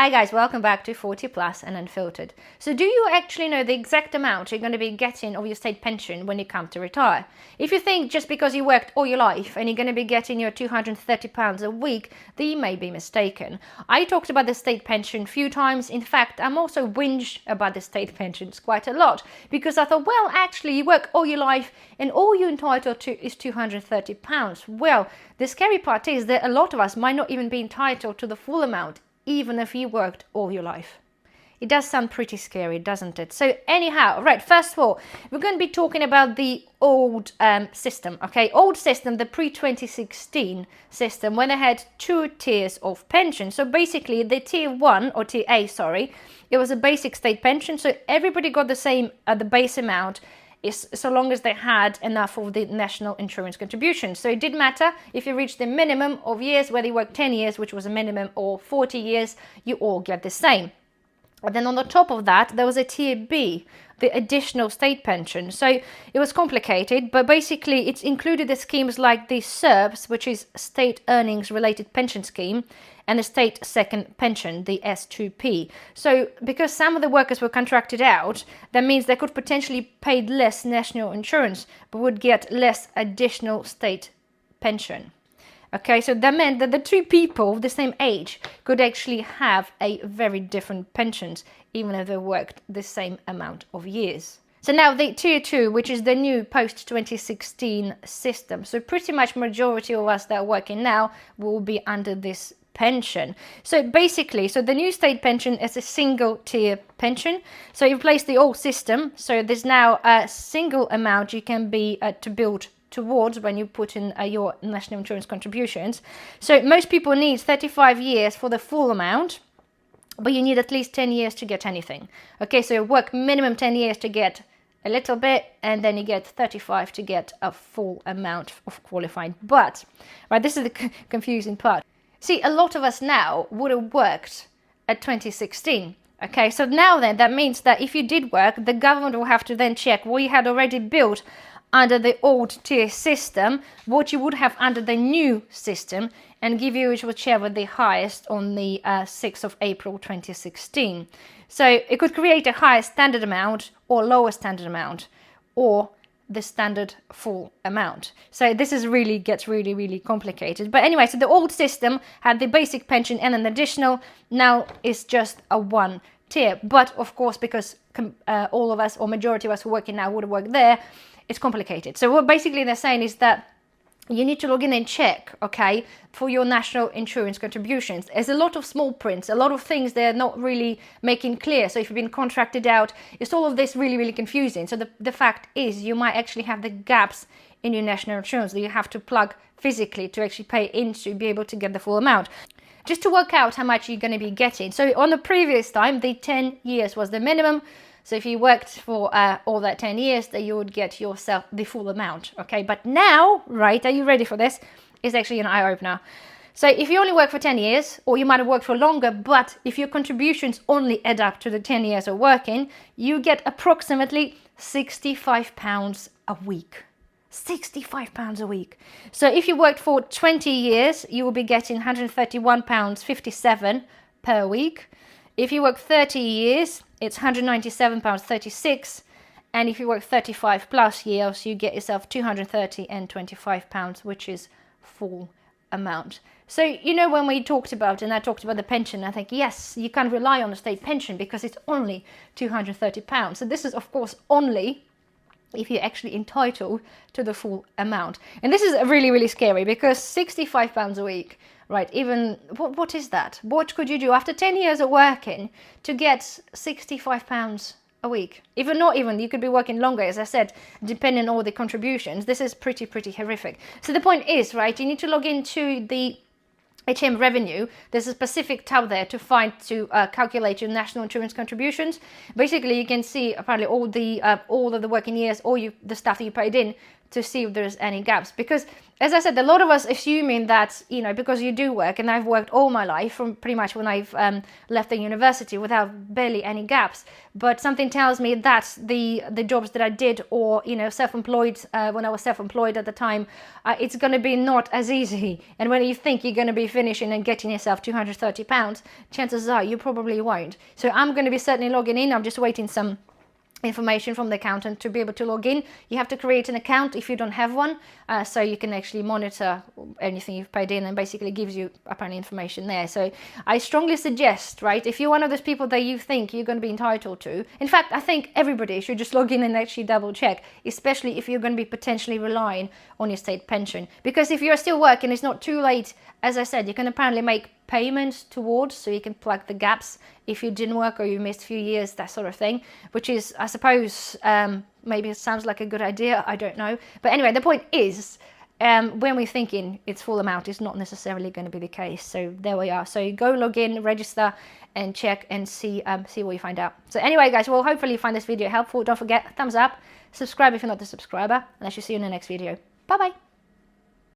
Hi guys, welcome back to 40 Plus and Unfiltered. So do you actually know the exact amount you're going to be getting of your state pension when you come to retire? If you think just because you worked all your life and you're going to be getting your £230 a week, then you may be mistaken. I talked about the state pension a few times. In fact, I'm also whinged about the state pensions quite a lot because I thought, well, actually you work all your life and all you're entitled to is £230. Well, the scary part is that a lot of us might not even be entitled to the full amount, even if you worked all your life. It does sound pretty scary, doesn't it? So anyhow, right, first of all, we're going to be talking about the old system, okay? Old system, the pre-2016 system, when I had two tiers of pension. So basically the tier 1, or tier A, sorry, it was a basic state pension. So everybody got the same, the base amount, is so long as they had enough of the national insurance contribution. So it didn't matter if you reached the minimum of years, whether you worked 10 years, which was a minimum, or 40 years, you all get the same. And then on the top of that, there was a tier B, the additional state pension. So it was complicated, but basically it's included the schemes like the SERPS, which is State Earnings Related Pension Scheme, and the State Second Pension, the S2P. So because some of the workers were contracted out, that means they could potentially pay less national insurance, but would get less additional state pension. Okay, so that meant that the two people of the same age could actually have a very different pensions, even if they worked the same amount of years. So now the tier 2, which is the new post-2016 system. So pretty much majority of us that are working now will be under this pension. So basically, so the new state pension is a single tier pension. So you replace the old system. So there's now a single amount you can be to build towards when you put in your national insurance contributions. So most people need 35 years for the full amount, but you need at least 10 years to get anything. Okay, so you work minimum 10 years to get a little bit, and then you get 35 to get a full amount of qualified. But, right, this is the confusing part. See, a lot of us now would have worked at 2016. Okay, so now then, that means that if you did work, the government will have to then check what you had already built under the old tier system, what you would have under the new system, and give you whichever the highest on the 6th of April 2016. So it could create a higher standard amount or lower standard amount, or the standard full amount. So this is gets really complicated. But anyway, so the old system had the basic pension and an additional. Now it's just a one tier. But of course, because all of us, or majority of us who are working now would have worked there, it's complicated. So what basically they're saying is that you need to log in and check, okay, for your national insurance contributions. There's a lot of small prints, a lot of things they're not really making clear. So if you've been contracted out, it's all of this really confusing. So the fact is you might actually have the gaps in your national insurance that you have to plug physically to actually pay into to be able to get the full amount. Just to work out how much you're going to be getting. So on the previous time, the 10 years was the minimum. So if you worked for all that 10 years, then you would get yourself the full amount, okay? But now, right, are you ready for this? It's actually an eye-opener. So if you only work for 10 years, or you might have worked for longer, but if your contributions only add up to the 10 years of working, you get approximately £65 a week. £65 a week. So if you worked for 20 years, you will be getting £131.57 per week. If you work 30 years, it's £197.36, and if you work 35 plus years, you get yourself £230.25, which is full amount. So, you know, when we talked about, and I talked about the pension, I think, yes, you can rely on the state pension because it's only £230. So this is, of course, only if you're actually entitled to the full amount. And this is really scary because £65 a week, right, even, what is that? What could you do after 10 years of working to get £65 a week? Even not even, you could be working longer, as I said, depending on all the contributions. This is pretty horrific. So the point is, right, you need to log into the HM revenue. There's a specific tab there to calculate your national insurance contributions. Basically, you can see apparently all of the working years, the stuff that you paid in to see if there's any gaps. Because as I said, a lot of us assuming that, you know, because you do work, and I've worked all my life from pretty much when I've left the university without barely any gaps, but something tells me that the jobs that I did, or, you know, self-employed, when I was self-employed at the time, it's going to be not as easy. And when you think you're going to be finishing and getting yourself £230, chances are you probably won't. So I'm going to be certainly logging in. I'm just waiting some information from the accountant to be able to log in. You have to create an account if you don't have one, so you can actually monitor anything you've paid in, and basically gives you apparently information there. So I strongly suggest, right, if you're one of those people that you think you're going to be entitled to, in fact I think everybody should just log in and actually double check, especially if you're going to be potentially relying on your state pension. Because if you're still working, it's not too late. As I said, you can apparently make payments towards, so you can plug the gaps if you didn't work or you missed a few years, that sort of thing, which is, I suppose, maybe it sounds like a good idea, I don't know. But anyway, the point is, when we're thinking it's full amount, it's not necessarily going to be the case. So there we are. So go log in, register, and check and see what you find out. So anyway, guys, well, hopefully you find this video helpful. Don't forget, thumbs up, subscribe if you're not a subscriber, and I shall see you in the next video. Bye bye.